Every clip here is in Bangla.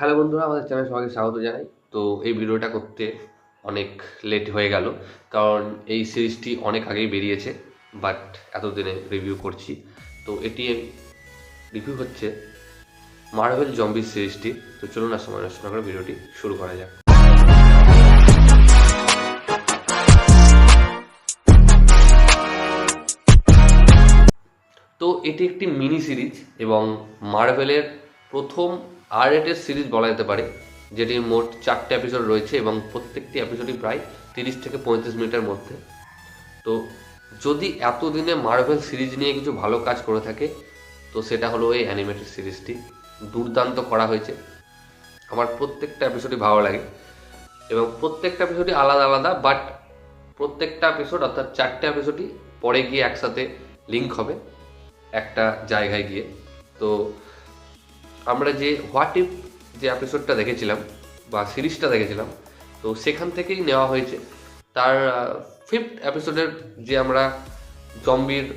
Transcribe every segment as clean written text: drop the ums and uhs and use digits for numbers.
হ্যালো বন্ধুরা, আমাদের চ্যানেলে সবাইকে স্বাগত জানাই। তো এই ভিডিওটা করতে অনেক লেট হয়ে গেল, কারণ এই সিরিজটি অনেক আগেই বেরিয়েছে, বাট এতদিনে রিভিউ করছি। তো এটি রিভিউ হচ্ছে মার্ভেল জম্বি সিরিজটি। তো চলুন আর সময় নষ্ট না করে ভিডিওটি শুরু করা যাক। তো এটি একটি মিনি সিরিজ এবং মার্ভেলের প্রথম R-রেটেড সিরিজ বলা যেতে পারে, যেটির মোট 4টে এপিসোড রয়েছে এবং প্রত্যেকটি এপিসোডই প্রায় 30 থেকে 35 মিনিটের মধ্যে। তো যদি এতদিনে মার্ভেল সিরিজ নিয়ে কিছু ভালো কাজ করে থাকে, তো সেটা হলো এই অ্যানিমেটেড সিরিজটি। দুর্দান্ত করা হয়েছে, আমার প্রত্যেকটা এপিসোডই ভালো লাগে এবং প্রত্যেকটা এপিসোডই আলাদা আলাদা, বাট প্রত্যেকটা এপিসোড অর্থাৎ 4টে এপিসোডই পরে গিয়ে একসাথে লিঙ্ক হবে একটা জায়গায় গিয়ে। তো আমরা যে হোয়াট ইফ যে এপিসোডটা দেখেছিলাম বা সিরিজটা দেখেছিলাম, তো সেখান থেকেই নেওয়া হয়েছে। তার 5th এপিসোডের যে আমরা জম্বির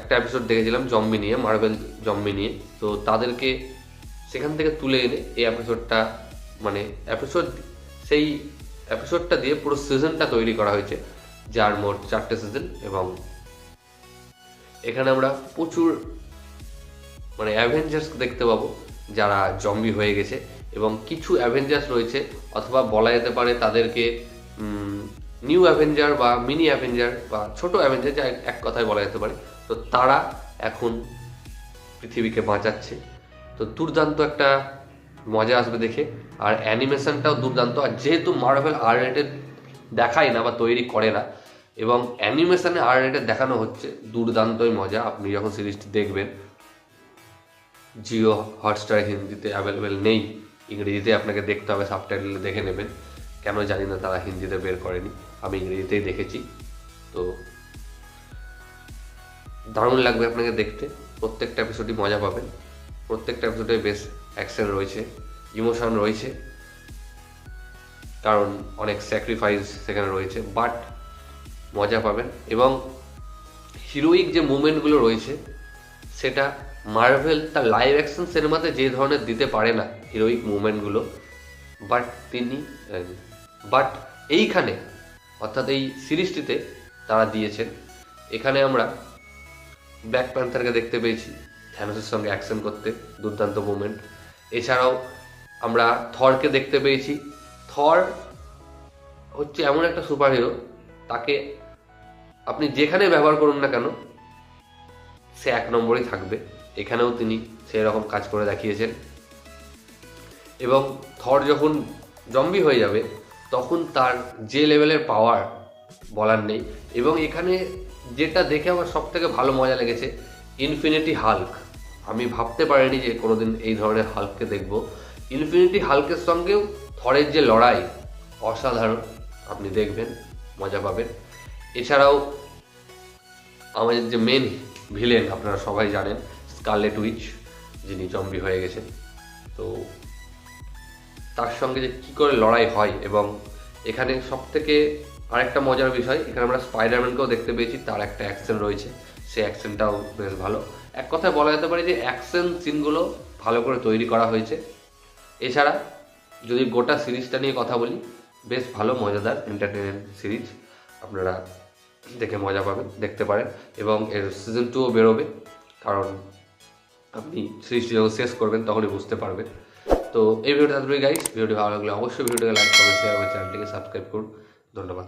একটা এপিসোড দেখেছিলাম জম্বি নিয়ে, মার্ভেল জম্বি নিয়ে, তো তাদেরকে সেখান থেকে তুলে এনে এই এপিসোডটা মানে সেই এপিসোডটা দিয়ে পুরো সিজনটা তৈরি করা হয়েছে, যার মোট 4টে সিজন। এবং এখানে আমরা প্রচুর অ্যাভেঞ্জার্স দেখতে পাবো যারা জম্বি হয়ে গেছে, এবং কিছু অ্যাভেঞ্জার্স রয়েছে, অথবা বলা যেতে পারে তাদেরকে নিউ অ্যাভেঞ্জার বা মিনি অ্যাভেঞ্জার বা ছোট অ্যাভেঞ্জার, যা এক কথায় বলা যেতে পারে। তো তারা এখন পৃথিবীকে বাঁচাচ্ছে। তো দুর্দান্ত একটা মজা আসবে দেখে, আর অ্যানিমেশনটাও দুর্দান্ত। আর যেহেতু মার্ভেল R-রেটেড দেখায় না বা তৈরি করে না, এবং অ্যানিমেশনে R-রেটেড দেখানো হচ্ছে, দুর্দান্তই মজা। আপনি যখন সিরিজটি দেখবেন, জিও হটস্টার হিন্দিতে অ্যাভেলেবেল নেই, ইংরেজিতে আপনাকে দেখতে হবে, সাবটাইটেলে দেখে নেবেন। কেন জানি না তারা হিন্দিতে বের করেনি, আমি ইংরেজিতেই দেখেছি। তো দারুণ লাগবে আপনাকে দেখতে, প্রত্যেকটা এপিসোডই মজা পাবেন। প্রত্যেকটা এপিসোডে বেশ অ্যাকশন রয়েছে, ইমোশন রয়েছে, কারণ অনেক স্যাক্রিফাইস সেখানে রয়েছে, বাট মজা পাবেন। এবং হিরোইক যে মুভমেন্টগুলো রয়েছে, সেটা মার্ভেল তার লাইভ অ্যাকশন সিনেমাতে যে ধরনের দিতে পারে না হিরোইক মুভমেন্টগুলো, বাট এইখানে অর্থাৎ এই সিরিজটিতে তারা দিয়েছেন। এখানে আমরা ব্ল্যাক প্যান্থারকে দেখতে পেয়েছি থ্যানোসের সঙ্গে অ্যাকশন করতে, দুর্দান্ত মুভমেন্ট। এছাড়াও আমরা থরকে দেখতে পেয়েছি। থর হচ্ছে এমন একটা সুপার হিরো, তাকে আপনি যেখানে ব্যবহার করুন না কেন সে 1 নম্বরই থাকবে। এখানেও তিনি সেই রকম কাজ করে দেখিয়েছেন। এবং থর যখন জম্বি হয়ে যাবে, তখন তার যে লেভেলের পাওয়ার বলার নেই। এবং এখানে যেটা দেখে আমার সব থেকে ভালো মজা লেগেছে, ইনফিনিটি হাল্ক। আমি ভাবতে পারিনি যে কোনোদিন এই ধরনের হাল্ককে দেখব। ইনফিনিটি হাল্কের সঙ্গেও থরের যে লড়াই, অসাধারণ। আপনি দেখবেন, মজা পাবেন। এছাড়াও আমাদের যে মেন ভিলেন আপনারা সবাই জানেন, স্কারলেট উইচ, যিনি জম্বি হয়ে গেছেন। তো তার সঙ্গে যে কী করে লড়াই হয়, এবং এখানে সব থেকে আরেকটা মজার বিষয়, এখানে আমরা স্পাইডারম্যানকেও দেখতে পেয়েছি, তার একটা অ্যাকশন রয়েছে, সেই অ্যাকশনটাও বেশ ভালো। এক কথায় বলা যেতে পারে যে অ্যাকশন সিনগুলো ভালো করে তৈরি করা হয়েছে। এছাড়া যদি গোটা সিরিজটা নিয়ে কথা বলি, বেশ ভালো মজাদার এন্টারটেনমেন্ট সিরিজ, আপনারা দেখে মজা পাবেন, দেখতে পারেন। এবং এর সিজন 2ও বেরোবে, কারণ আপনি সিরিজটি যখন শেষ করবেন তখনই বুঝতে পারবেন। তো এই ভিডিওটা এতটুকুই গাইস। ভিডিওটি ভালো লাগলে অবশ্যই ভিডিওটাকে লাইক, কমেন্ট, শেয়ার এবং চ্যানেলটিকে সাবস্ক্রাইব করুন। ধন্যবাদ।